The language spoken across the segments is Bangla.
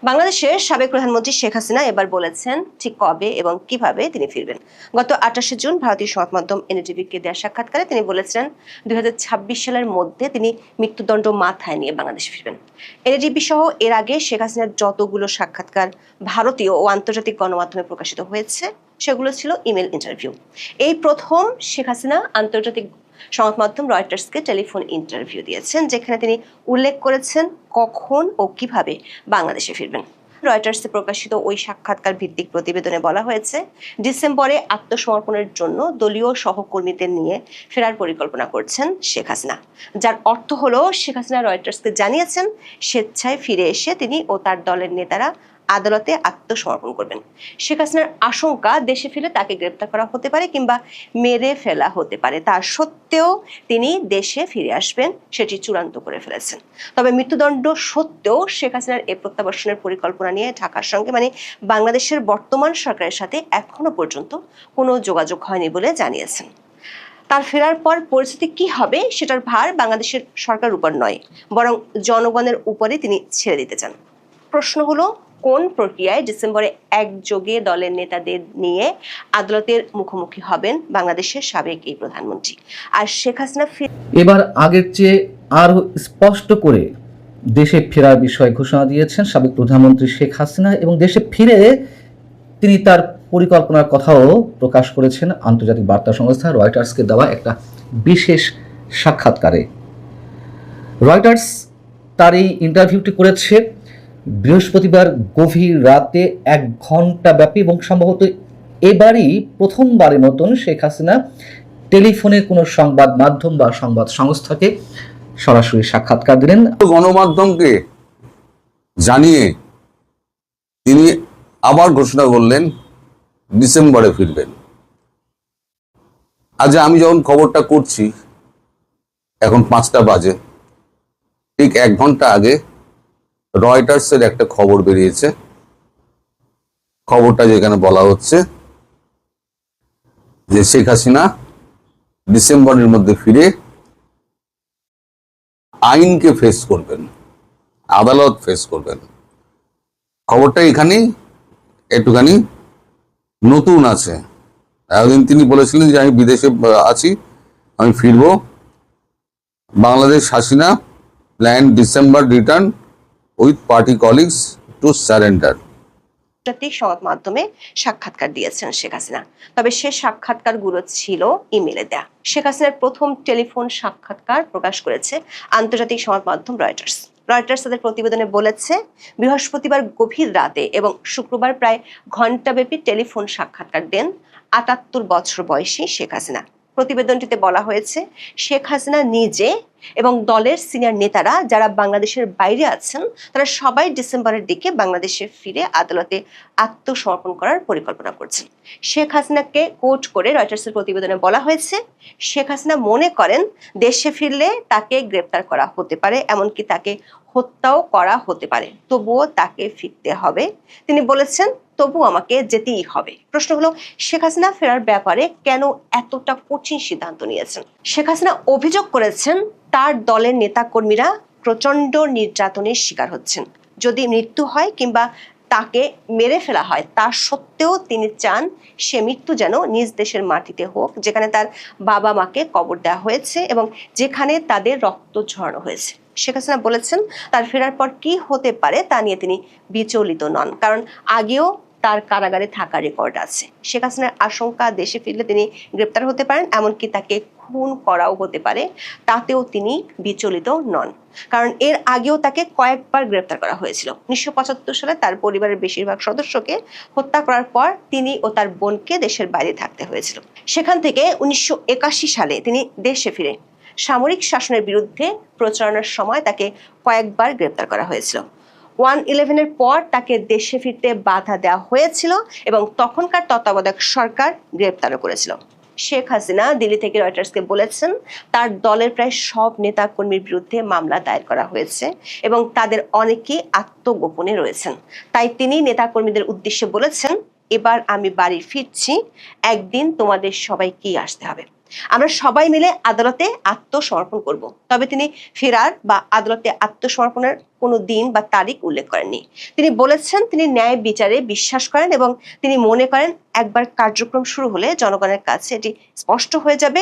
বাংলাদেশের সাবেক প্রধানমন্ত্রী শেখ হাসিনা এবার বলেছেন ঠিক কবে এবং কিভাবে তিনি ফিরবেন। গত 28 জুন ভারতীয় সংবাদ মাধ্যম এনডিটিভিকে দেওয়া সাক্ষাৎকারে তিনি বলেছিলেন 2026 সালের মধ্যে তিনি মৃত্যুদণ্ড মাথায় নিয়ে বাংলাদেশে ফিরবেন। এনডিটিভি সহ এর আগে শেখ হাসিনার যতগুলো সাক্ষাৎকার ভারতীয় ও আন্তর্জাতিক গণমাধ্যমে প্রকাশিত হয়েছে সেগুলো ছিল ইমেল ইন্টারভিউ। এই প্রথম শেখ হাসিনা আন্তর্জাতিক সংবাদ মাধ্যম রয়টার্সকে টেলিফোন ইন্টারভিউ দিয়েছেন, যেখানে তিনি উল্লেখ করেছেন কখন ও কিভাবে বাংলাদেশে ফিরবেন। রয়টার্সে প্রকাশিত ওই সাক্ষাৎকার ভিত্তিক প্রতিবেদনে বলা হয়েছে, ডিসেম্বরে আত্মসমর্পণের জন্য দলীয় সহকর্মীদের নিয়ে ফেরার পরিকল্পনা করছেন শেখ হাসিনা, যার অর্থ হলো শেখ হাসিনা রয়টার্সকে জানিয়েছেন স্বেচ্ছায় ফিরে এসে তিনি ও তার দলের নেতারা আদালতে আত্মসমর্পণ করবেন। শেখ হাসিনার আশঙ্কা দেশে ফিরে তাকে গ্রেপ্তার করা হতে পারে কিংবা মেরে ফেলা হতে পারে, তা সত্ত্বেও তিনি দেশে ফিরে আসবেন সেটি চূড়ান্ত করে ফেলেছেন। তবে মৃত্যুদণ্ড সত্ত্বেও শেখ হাসিনার এই প্রত্যাবর্তনের পরিকল্পনা নিয়ে ঢাকার সঙ্গে বাংলাদেশের বর্তমান সরকারের সাথে এখনো পর্যন্ত কোনো যোগাযোগ হয়নি বলে জানিয়েছেন। তার ফেরার পর পরিস্থিতি কি হবে সেটার ভার বাংলাদেশের সরকারের উপর নয়, বরং জনগণের উপরে তিনি ছেড়ে দিতে চান। প্রশ্ন হলো, কোন প্রক্রিয়ায় ডিসেম্বরে একযোগে দলের নেতাদের নিয়ে আদালতের মুখোমুখি হবেন বাংলাদেশের সাবেক এই প্রধানমন্ত্রী? আর শেখ হাসিনা এবার আগের চেয়ে আরো স্পষ্ট করে দেশে ফেরার বিষয়ে ঘোষণা দিয়েছেন সাবেক প্রধানমন্ত্রী শেখ হাসিনা, এবং দেশে ফিরে তিনি তার পরিকল্পনার কথাও প্রকাশ করেছেন আন্তর্জাতিক বার্তা সংস্থা রয়টার্সকে দেওয়া একটা বিশেষ সাক্ষাৎকারে। রয়টার্স তার এই ইন্টারভিউটি করেছে বৃহস্পতিবার গভীর রাতে 1 ঘন্টা ব্যাপী, এবং সম্ভবত এবারই প্রথমবারের মতন শেখ হাসিনা টেলিফোনে কোনো সংবাদ মাধ্যম বা সংবাদ সংস্থাকে সরাসরি সাক্ষাৎকার দিলেন। গণমাধ্যমকে জানিয়ে তিনি আবার ঘোষণা করলেন ডিসেম্বরে ফিরবেন। আজ আমি যখন খবরটা করছি, এখন 5টা বাজে, ঠিক 1 ঘন্টা আগে রয়টার্সের একটা খবর বেরিয়েছে। খবরটা যেখানে বলা হচ্ছে যে শেখ হাসিনা ডিসেম্বরের মধ্যে ফিরে আইনকে ফেস করবেন, আদালত ফেস করবেন। খবরটা এখানেই একটুখানি নতুন আছে। এতদিন তিনি বলেছিলেন যে আমি বিদেশে আছি, আমি ফিরবো। Bangladesh Hasina plan December return with party colleagues to surrender. আন্তর্জাতিক সংবাদ মাধ্যমে সাক্ষাৎকার দিয়েছেন শেখ হাসিনা, তবে সে সাক্ষাৎকারগুলো ছিল ইমেলে দেয়া। শেখ হাসিনার প্রথম টেলিফোন সাক্ষাৎকার প্রকাশ করেছে আন্তর্জাতিক সংবাদ মাধ্যম রয়টার্স। রয়টার্স তাদের প্রতিবেদনে বলেছে, বৃহস্পতিবার গভীর রাতে এবং শুক্রবার প্রায় ঘণ্টাব্যাপী টেলিফোন সাক্ষাৎকার দেন 78 বছর বয়সী শেখ হাসিনা। প্রতিবেদনটিতে বলা হয়েছে, শেখ হাসিনা নিজে এবং দলের সিনিয়র নেতারা যারা বাংলাদেশের বাইরে আছেন তারা সবাই ডিসেম্বরের দিকে বাংলাদেশে ফিরে আদালতে আত্মসমর্পণ করার পরিকল্পনা করছেন। শেখ হাসিনাকে কোট করে রয়টার্সের প্রতিবেদনে বলা হয়েছে, শেখ হাসিনা মনে করেন দেশে ফিরলে তাকে গ্রেপ্তার করা হতে পারে, এমনকি তাকে হত্যাও করা হতে পারে, তবুও তাকে ফিরতে হবে। তিনি বলেছেন, তবু আমাকে যেতেই হবে। প্রশ্ন হলো, শেখ হাসিনা ফেরার ব্যাপারে কেন এতটা কঠিন সিদ্ধান্ত নিয়েছেন? শেখ হাসিনা অভিযোগ করেছেন তার দলের নেতাকর্মীরা প্রচন্ড নির্যাতনের শিকার হচ্ছেন। যদি মৃত্যু হয় কিংবা তাকে মেরে ফেলা হয়, তা সত্ত্বেও তিনি চান সে মৃত্যু যেন নিজ দেশের মাটিতে হোক, যেখানে তার বাবা মাকে কবর দেওয়া হয়েছে এবং যেখানে তাদের রক্ত ঝরানো হয়েছে। শেখ হাসিনা বলেছেন, তার ফেরার পর কি হতে পারে তা নিয়ে তিনি বিচলিত নন, কারণ আগেও তার কারাগারে থাকার রেকর্ড আছে। শেখ হাসিনার আশঙ্কা দেশে ফিরলে তিনি গ্রেপ্তার হতে পারেন, এমনকি তাকে খুন করাও হতে পারে, তাতেও তিনি বিচলিত নন, কারণ এর আগেও তাকে কয়েকবার গ্রেপ্তার করা হয়েছিল। 1975 সালে তার পরিবারের বেশিরভাগ সদস্যকে হত্যা করার পর তিনি ও তার বোনকে দেশের বাইরে থাকতে হয়েছিল। সেখান থেকে 1981 সালে তিনি দেশে ফিরে সামরিক শাসনের বিরুদ্ধে প্রচারণার সময় তাকে কয়েকবার গ্রেপ্তার করা হয়েছিল। 1/11-এর পর তাকে দেশে ফিরতে বাধা দেওয়া হয়েছিল এবং তখনকার তত্ত্বাবধায়ক সরকার গ্রেপ্তারও করেছিল। শেখ হাসিনা দিল্লি থেকে রয়টার্সকে বলেছেন, তার দলের প্রায় সব নেতা কর্মীর বিরুদ্ধে মামলা দায়ের করা হয়েছে এবং তাদের অনেকেই আত্মগোপনে রয়েছেন। তাই তিনি নেতা কর্মীদের উদ্দেশ্যে বলেছেন, এবার আমি বাড়ি ফিরছি, একদিন তোমাদের সবাইকেই আসতে হবে। আমরা সবাই মিলে আদালতে আত্মসমর্পণ করব। তবে তিনি ফেরার বা আদালতে আত্মসমর্পণের কোনো দিন বা তারিখ উল্লেখ করেননি। তিনি বলেছেন তিনি ন্যায় বিচারে বিশ্বাস করেন এবং তিনি মনে করেন একবার কার্যক্রম শুরু হলে জনগণের কাছে এটি স্পষ্ট হয়ে যাবে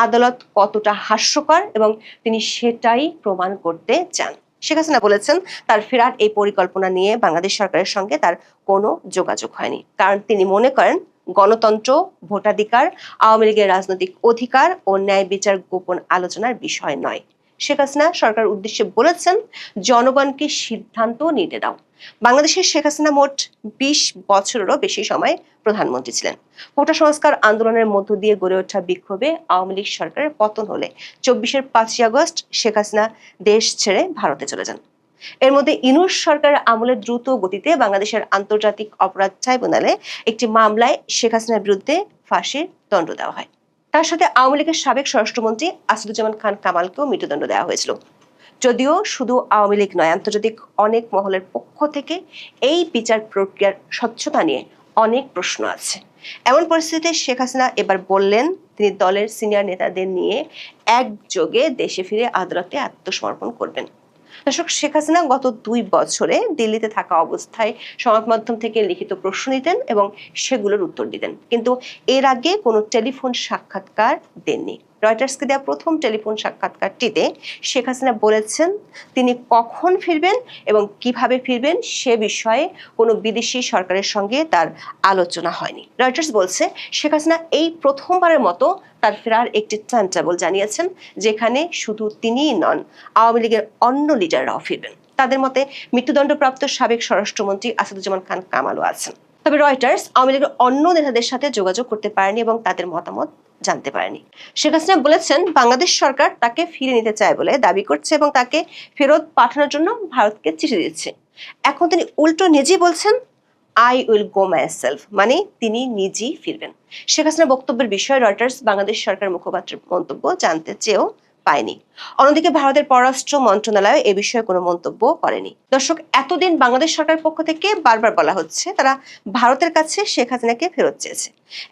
আদালত কতটা হাস্যকর, এবং তিনি সেটাই প্রমাণ করতে চান। শেখ হাসিনা বলেছেন তার ফেরার এই পরিকল্পনা নিয়ে বাংলাদেশ সরকারের সঙ্গে তার কোনো যোগাযোগ হয়নি, কারণ তিনি মনে করেন গণতন্ত্র, ভোটাধিকার, আওয়ামী লীগের রাজনৈতিক অধিকার ও ন্যায় বিচার গোপন আলোচনার বিষয় নয়। শেখ হাসিনা সরকার উদ্দেশ্যে বলেছেন জনগণকে সিদ্ধান্ত নিতে দাও। বাংলাদেশের শেখ হাসিনা মোট 20 বছরেরও বেশি সময় প্রধানমন্ত্রী ছিলেন। কোটা সংস্কার আন্দোলনের মধ্য দিয়ে গড়ে ওঠা বিক্ষোভে আওয়ামী লীগ সরকারের পতন হলে 24-এর 5ই আগস্ট শেখ হাসিনা দেশ ছেড়ে ভারতে চলে যান। এর মধ্যে ইউনূস সরকারের আমলে দ্রুত গতিতে বাংলাদেশের আন্তর্জাতিক অপরাধ ট্রাইব্যুনালে একটি মামলায় শেখ হাসিনার বিরুদ্ধে ফাঁসির দণ্ড দেওয়া হয়। তার সাথে আওয়ামী লীগের সাবেক স্বরাষ্ট্রমন্ত্রী আসাদুজ্জামান খান কামালকেও মৃত্যুদণ্ড দেওয়া হয়েছিল। যদিও শুধু আওয়ামী লীগ নয়, আন্তর্জাতিক অনেক মহলের পক্ষ থেকে এই বিচার প্রক্রিয়ার স্বচ্ছতা নিয়ে অনেক প্রশ্ন আছে। এমন পরিস্থিতিতে শেখ হাসিনা এবার বললেন তিনি দলের সিনিয়র নেতাদের নিয়ে একযোগে দেশে ফিরে আদালতে আত্মসমর্পণ করবেন। দর্শক, শেখ হাসিনা গত 2 বছরে দিল্লিতে থাকা অবস্থায় সংবাদ মাধ্যম থেকে লিখিত প্রশ্ন নিতেন এবং সেগুলোর উত্তর দিতেন, কিন্তু এর আগে কোনো টেলিফোন সাক্ষাৎকার দেননি। রয়টার্সকে দেওয়া প্রথম টেলিফোন সাক্ষাৎকারটিতে শেখ হাসিনা বলেছেন তিনি কখন ফিরবেন এবং কিভাবে ফিরবেন সে বিষয়ে কোনো বিদেশি সরকারের সঙ্গে তার আলোচনা হয়নি। রয়টার্স বলছে শেখ হাসিনা এই প্রথমবারের মতো তার ফেরার একটি টাইম টেবল জানিয়েছেন, যেখানে শুধু তিনিই নন, আওয়ামী লীগের অন্য লিডাররাও ফিরবেন। তাদের মতে মৃত্যুদণ্ডপ্রাপ্ত সাবেক স্বরাষ্ট্রমন্ত্রী আসাদুজ্জামান খান কামালও আছেন। তবে রয়টার্স আওয়ামী লীগের অন্য নেতাদের সাথে যোগাযোগ করতে পারেনি এবং তাদের মতামত জানতে পারেনি। শেখ হাসিনা বলেছেন বাংলাদেশ সরকার তাকে ফিরে নিতে চায় বলে দাবি করছে এবং তাকে ফেরত পাঠানোর জন্য ভারতকে চিঠি দিচ্ছে। এখন তিনি উল্টো নিজেই বলছেন আই উইল গো মাইসেলফ, মানে তিনি নিজেই ফিরবেন। শেখ হাসিনার বক্তব্যের বিষয়ে রয়টার্স বাংলাদেশ সরকার মুখপাত্রের মন্তব্য জানতে চেয়েও পায়নি। অন্যদিকে ভারতের পররাষ্ট্র মন্ত্রণালয় এ বিষয়ে কোনো মন্তব্য করেনি। দর্শক, এতদিন বাংলাদেশ সরকার পক্ষ থেকে বারবার বলা হচ্ছে তারা ভারতের কাছে শেখ হাসিনাকে ফেরত চেয়েছে।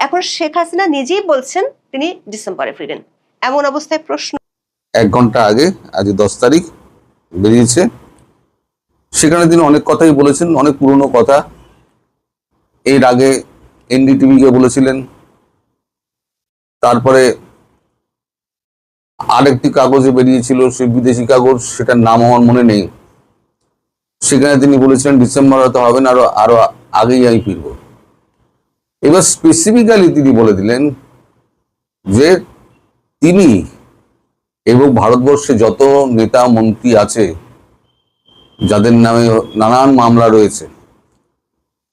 এখন শেখ হাসিনা নিজেই বলছেন তিনি ডিসেম্বরে ফিরবেন। এমন অবস্থায় প্রশ্ন, 1 ঘন্টা আগে, আজ 10 তারিখ বেরিয়েছে, সেখানে তিনি অনেক কথাই বলেছেন, অনেক পুরনো কথা। এর আগে এনডিটিভি কে বলেছিলেন, তারপরে আরেকটি কাগজে বেরিয়েছিল, সে বিদেশি কাগজ, সেটার নাম আমার মনে নেই। সেখানে তিনি বলেছিলেন ডিসেম্বর হয়তো হবে না, আরো আগেই আমি ফিরব। এবার স্পেসিফিক্যালি তিনি বলে দিলেন যে তিনি এবং ভারতবর্ষে যত নেতা মন্ত্রী আছে যাদের নামে নানান মামলা রয়েছে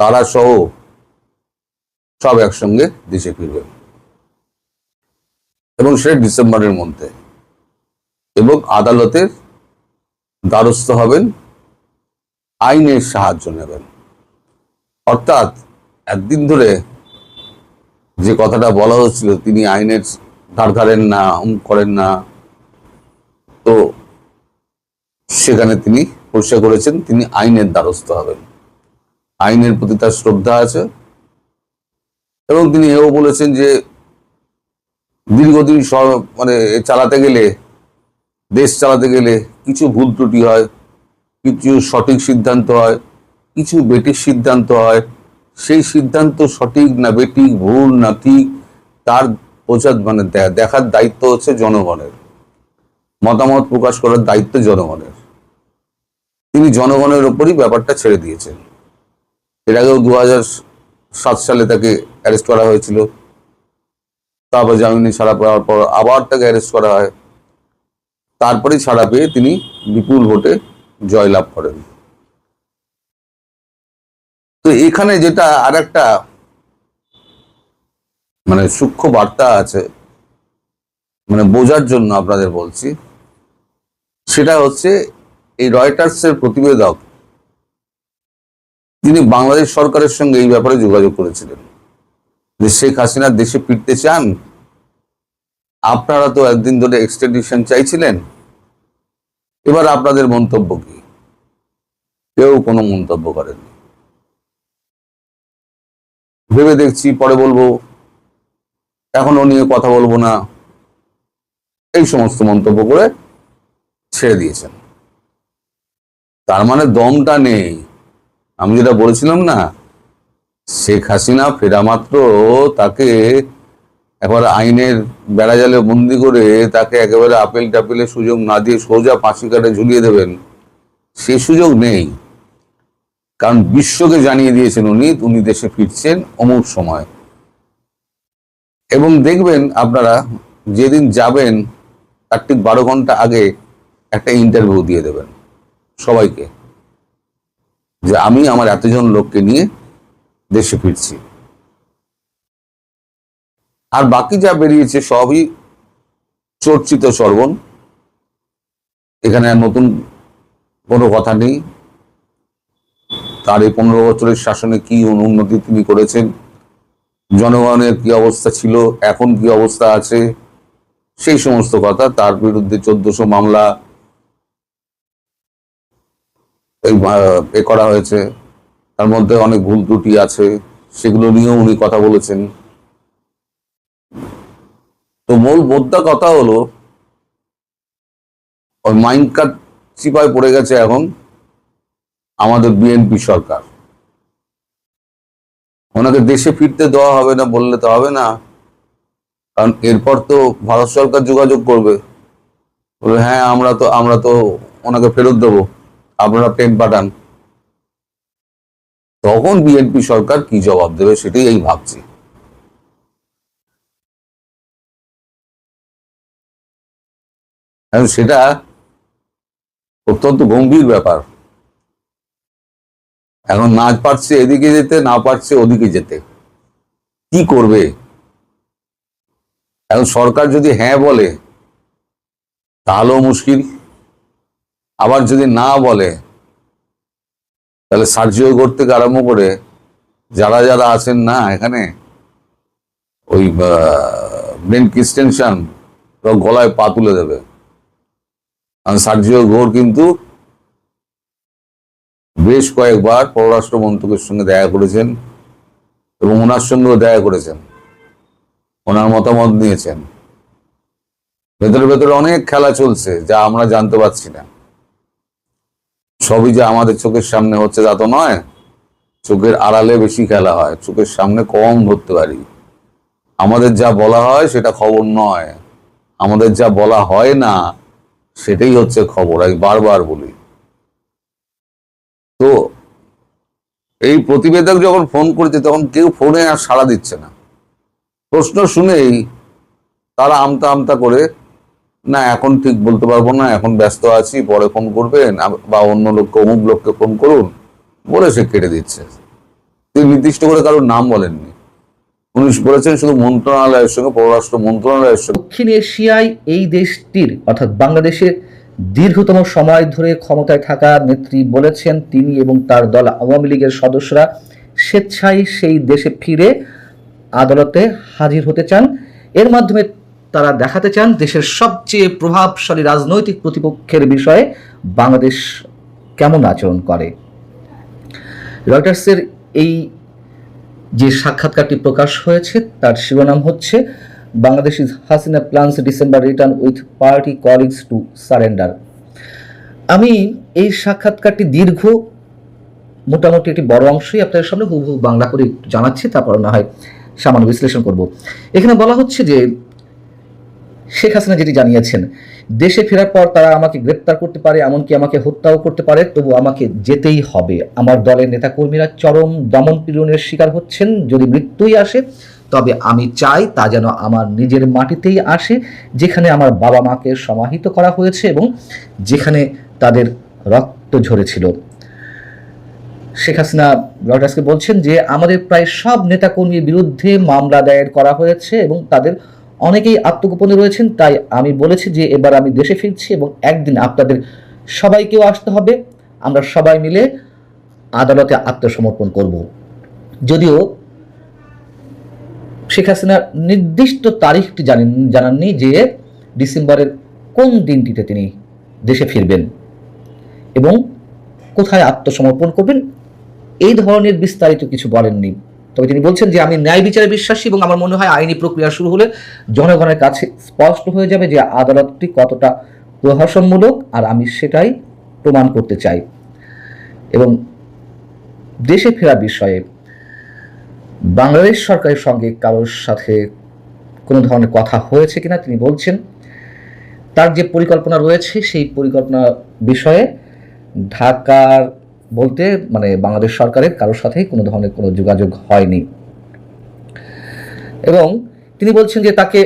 তারা সহ সব একসঙ্গে দেশে ফিরবেন এবং সেটা ডিসেম্বরের মধ্যে, এবং আদালতের দ্বারস্থ হবেন, আইনের সাহায্য নেবেন। অর্থাৎ একদিন ধরে যে কথাটা বলা হচ্ছিল তিনি আইনের ধার ধারেন না, করেন না, তো সেখানে তিনি পরিষ্কার করেছেন তিনি আইনের দ্বারস্থ হবেন, আইনের প্রতি তার শ্রদ্ধা আছে। এবং তিনি এও বলেছেন যে দীর্ঘদিন মানে চালাতে গেলে, দেশ চালাতে গেলে কিছু ভুল ত্রুটি হয়, কিছু সঠিক সিদ্ধান্ত হয়, কিছু বেঠিক সিদ্ধান্ত হয়। সেই সিদ্ধান্ত সঠিক না বেঠিক, ভুল না ঠিক, তার বোঝার মানে দেখার দায়িত্ব হচ্ছে জনগণের, মতামত প্রকাশ করার দায়িত্ব জনগণের। তিনি জনগণের ওপরই ব্যাপারটা ছেড়ে দিয়েছেন। এর আগেও 2007 সালে তাকে অ্যারেস্ট করা হয়েছিল, তারপর জামিনে ছাড়া পাওয়ার পর আবার তাকে অ্যারেস্ট করা হয়, তারপরে ছাড়া পেয়ে তিনি বিপুল ভোটে জয়লাভ করেন। তো এখানে যেটা আর একটা মানে সূক্ষ্ম বার্তা আছে, মানে বোঝার জন্য আপনাদের বলছি, সেটা হচ্ছে এই রয়টার্সের প্রতিবেদক তিনি বাংলাদেশ সরকারের সঙ্গে এই ব্যাপারে যোগাযোগ করেছিলেন যে শেখ হাসিনা দেশে ফিরতে চান, আপনারা তো একদিন ধরে এক্সট্রাডিশন চাইছিলেন, এবার আপনাদের মন্তব্য কি? কেউ কোনো মন্তব্য করেননি। ভেবে দেখছি পরে বলবো, এখনো নিয়ে কথা বলবো না। এই সমস্ত মন্তব্য করে ছেড়ে দিয়েছেন। তার মানে দমটা নেই। আমি যেটা বলেছিলাম না, শেখ হাসিনা ফেরা মাত্র তাকে একবার আইনের বেড়াজালে বন্দি করে তাকে একেবারে আপেল টাপেলের সুযোগ না দিয়ে সোজা ফাঁসি কাটে ঝুলিয়ে দেবেন, সে সুযোগ নেই। কারণ বিশ্বকে জানিয়ে দিয়েছেন উনি দেশে ফিরছেন অমুক সময়। এবং দেখবেন আপনারা, যেদিন যাবেন তার ঠিক 12 ঘন্টা আগে একটা ইন্টারভিউ দিয়ে দেবেন সবাইকে, যে আমি আমার এতজন লোককে নিয়ে দেশে ফিরছি। আর বাকি যা বেরিয়েছে সবই চর্চিত শ্রবণ, এখানে আর নতুন কোনো কথা নেই। তার এই 15 বছরের শাসনে কি উন্নতি তিনি করেছেন, জনগণের কি অবস্থা ছিল, এখন কি অবস্থা আছে, সেই সমস্ত কথা। তার বিরুদ্ধে 1400 মামলা করা হয়েছে, তার মধ্যে অনেক ভুল ত্রুটি আছে, সেগুলো নিয়েও উনি কথা বলেছেন। তো মূল মোদ্দা কথা হলো, ওই মাইন্ড কাট চিপায় পড়ে গেছে এখন আমাদের বিএনপি সরকার। ওনাকে দেশে ফিরতে দেওয়া হবে না বললে তো হবে না, কারণ এরপর তো ভারত সরকার যোগাযোগ করবে, বলবে হ্যাঁ আমরা তো ওনাকে ফেরত দেবো, আপনারা প্লেন পাঠান। তখন বিএনপি সরকার কি জবাব দেবে সেটাই এই ভাবছি। সেটা অত্যন্ত গম্ভীর ব্যাপার। এখন না পারছে এদিকে যেতে, না পারছে ওদিকে যেতে, কি করবে? এখন সরকার যদি হ্যাঁ বলে তাহলেও মুশকিল, আবার যদি না বলে তাহলে সার্জিও ঘর থেকে আরম্ভ করে যারা যারা আছেন না এখানে, ওই ব্রেন ক্রিস্টেনশন গলায় পা তুলে দেবে। সার্জিও ঘোর কিন্তু বেশ কয়েকবার পররাষ্ট্র মন্ত্রকের সঙ্গে দেখা করেছেন এবং ওনার সঙ্গেও দেখা করেছেন, ওনার মতামত নিয়েছেন। ভেতরে ভেতরে অনেক খেলা চলছে যা আমরা জানতে পারছি না। সবই যে আমাদের চোখের সামনে হচ্ছে তা তো নয়, চোখের আড়ালে বেশি খেলা হয়, চোখের সামনে কম ধরতে পারি। আমাদের যা বলা হয় সেটা খবর নয়, আমাদের যা বলা হয় না সেটাই হচ্ছে খবর, আমি বারবার বলি। তো এই প্রতিবেদক যখন ফোন করেছে তখন কেউ ফোনে আর সাড়া দিচ্ছে না। প্রশ্ন শুনেই তারা আমতা আমতা করে, না এখন ঠিক বলতে পারবো না, এখন ব্যস্ত আছি, পরে ফোন করবেন, বা অন্য লোককে অমুক লোককে ফোন করুন বলে সে কেটে দিচ্ছে। তিনি নির্দিষ্ট করে কারোর নাম বলেননি, উনি বলেছেন শুধু মন্ত্রণালয়ের সঙ্গে, পররাষ্ট্র মন্ত্রণালয়ের সঙ্গে। দক্ষিণ এশিয়ায় এই দেশটির অর্থাৎ বাংলাদেশের দীর্ঘতম সময় ধরে ক্ষমতায় থাকা নেত্রী বলেছেন তিনি এবং তার দল আওয়ামী লীগের সদস্যরা স্বেচ্ছায় সেই দেশে ফিরে আদালতে হাজির হতে চান। এর মাধ্যমে তারা দেখাতে চান দেশের সবচেয়ে প্রভাবশালী রাজনৈতিক প্রতিপক্ষের বিষয়ে বাংলাদেশ কেমন আচরণ করে। রয়টার্সের এই যে সাক্ষাৎকারটি প্রকাশ হয়েছে তার শিরোনাম হচ্ছে Bangladesh is Hasina plans December return with party colleagues to surrender. আমি এই সাক্ষাৎকারটি দীর্ঘ, মোটামুটি একটি বড় অংশই আপনাদের সামনে হুবহু বাংলা করে জানাচ্ছি, তারপর না হয় সামান্য বিশ্লেষণ করব। এখানে বলা হচ্ছে যে শেখ হাসিনা যেটি জানিয়েছেন, দেশে ফেরার পর তারা আমাকে গ্রেপ্তার করতে পারে, এমনকি আমাকে হত্যাও করতে পারে, তবু আমাকে যেতেই হবে। আমার দলের নেতাকর্মীরা চরম দমন পীড়নের শিকার হচ্ছেন, যদি মৃত্যুই আসে তবে আমি চাই তা যেন আমার নিজের মাটিতেই আসে, যেখানে আমার বাবা মাকে সমাহিত করা হয়েছে এবং যেখানে তাদের রক্ত ঝরেছিল। শেখ হাসিনা রয়টার্সকে বলছেন যে আমাদের প্রায় সব নেতাকর্মীর বিরুদ্ধে মামলা দায়ের করা হয়েছে এবং তাদের অনেকেই আত্মগোপনে রয়েছেন, তাই আমি বলেছি যে এবার আমি দেশে ফিরছি এবং একদিন আপনাদের সবাইকেও আসতে হবে, আমরা সবাই মিলে আদালতে আত্মসমর্পণ করব। যদিও শেখ হাসিনা নির্দিষ্ট তারিখটি জানাননি যে ডিসেম্বরের কোন দিনটিতে তিনি দেশে ফিরবেন এবং কোথায় আত্মসমর্পণ করবেন, এই ধরনের বিস্তারিত কিছু বলেননি। তবে তিনি বলছেন যে আমি ন্যায় বিচারে বিশ্বাসী এবং আমার মনে হয় আইনি প্রক্রিয়া শুরু হলে জনগণের কাছে স্পষ্ট হয়ে যাবে যে আদালতটি কতটা প্রহসনমূলক, আর আমি সেটাই প্রমাণ করতে চাই। এবং দেশে ফেরা বিষয়ে বাংলাদেশ সরকারের সঙ্গে কারোর সাথে কোনো ধরনের কথা হয়েছে কিনা তিনি বলছেন তার যে পরিকল্পনা রয়েছে সেই পরিকল্পনা বিষয়ে ঢাকার বলতে মানে বাংলাদেশ সরকারের কারোর সাথেই কোনো ধরনের কোনো যোগাযোগ হয়নি। এবং তিনি বলছেন যে তাকে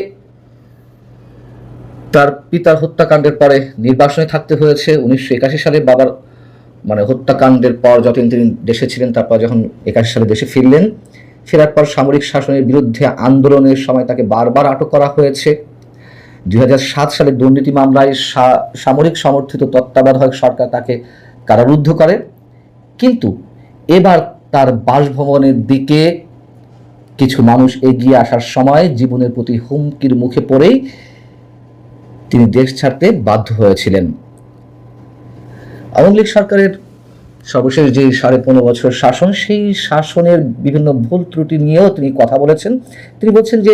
তার পিতার হত্যাকাণ্ডের পরে নির্বাসনে থাকতে হয়েছে। 1981 সালে বাবার মানে হত্যাকাণ্ডের পর যতদিন তিনি দেশে ছিলেন, তারপর যখন 81 সালে দেশে ফিরলেন, ফেরার পর সামরিক শাসনের বিরুদ্ধে আন্দোলনের সময় তাকে বারবার আটক করা হয়েছে। 2007 সালে দুর্নীতি মামলায় সামরিক সমর্থিত তত্ত্বাবধায়ক সরকার তাকে কারারুদ্ধ করে। কিন্তু এবার তার বাসভবনের দিকে কিছু মানুষ এগিয়ে আসার সময় জীবনের প্রতি হুমকির মুখে পড়েই তিনি দেশ ছাড়তে বাধ্য হয়েছিলেন। আওয়ামী লীগ সরকারের সর্বশেষ যে 15.5 বছর শাসন, সেই শাসনের বিভিন্ন ভুল ত্রুটি নিয়েও তিনি কথা বলেছেন। তিনি বলছেন যে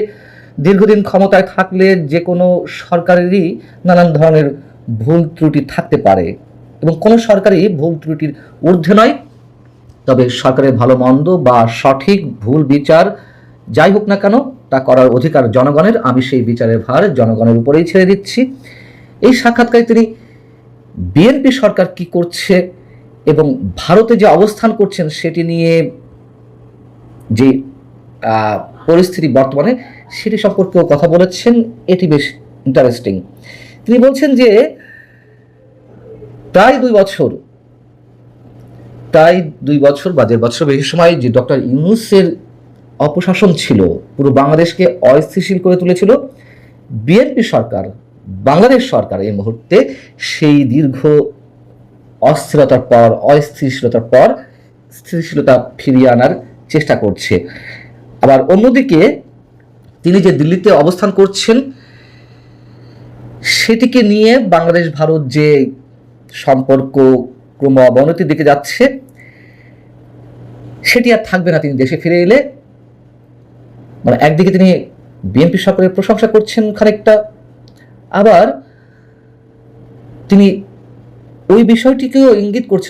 দীর্ঘদিন ক্ষমতায় থাকলে যে কোনো সরকারেরই নানান ধরনের ভুল ত্রুটি থাকতে পারে এবং কোনো সরকারই ভুল ত্রুটির ঊর্ধ্বে নয়। তবে সরকারের ভালো মন্দ বা সঠিক ভুল বিচার যাই হোক না কেন তা করার অধিকার জনগণের, আমি সেই বিচারের ভার জনগণের উপরেই ছেড়ে দিচ্ছি। এই সাক্ষাৎকারে তিনি বিএনপি সরকার কি করছে এবং ভারতে যে অবস্থান করছেন সেটি নিয়ে যে পরিস্থিতি বর্তমানে সেটি সম্পর্কেও কথা বলেছেন। এটি বেশ ইন্টারেস্টিং। তিনি বলছেন যে প্রায় 2 বছর বা 1.5 বছর বেশি সময় যে ডক্টর ইউনূসের অপশাসন ছিল, পুরো বাংলাদেশকে অস্থিতিশীল করে তুলেছিল বিএনপি সরকার। বাংলাদেশ সরকার এই মুহূর্তে সেই দীর্ঘ অস্থিরতার পর অস্থিতিশীলতার পর স্থিতিশীলতা ফিরিয়ে আনার চেষ্টা করছে। আবার অন্যদিকে তিনি যে দিল্লিতে অবস্থান করছেন সেটিকে নিয়ে বাংলাদেশ ভারত যে সম্পর্ক ক্রম অবনতির দিকে যাচ্ছে সেটি আর থাকবে না তিনি দেশে ফিরে এলে। মানে একদিকে তিনি বিএনপি সরকারের প্রশংসা করছেন খানিকটা, আবার তিনি ওই বিষয়টিকেও ইঙ্গিত করছেন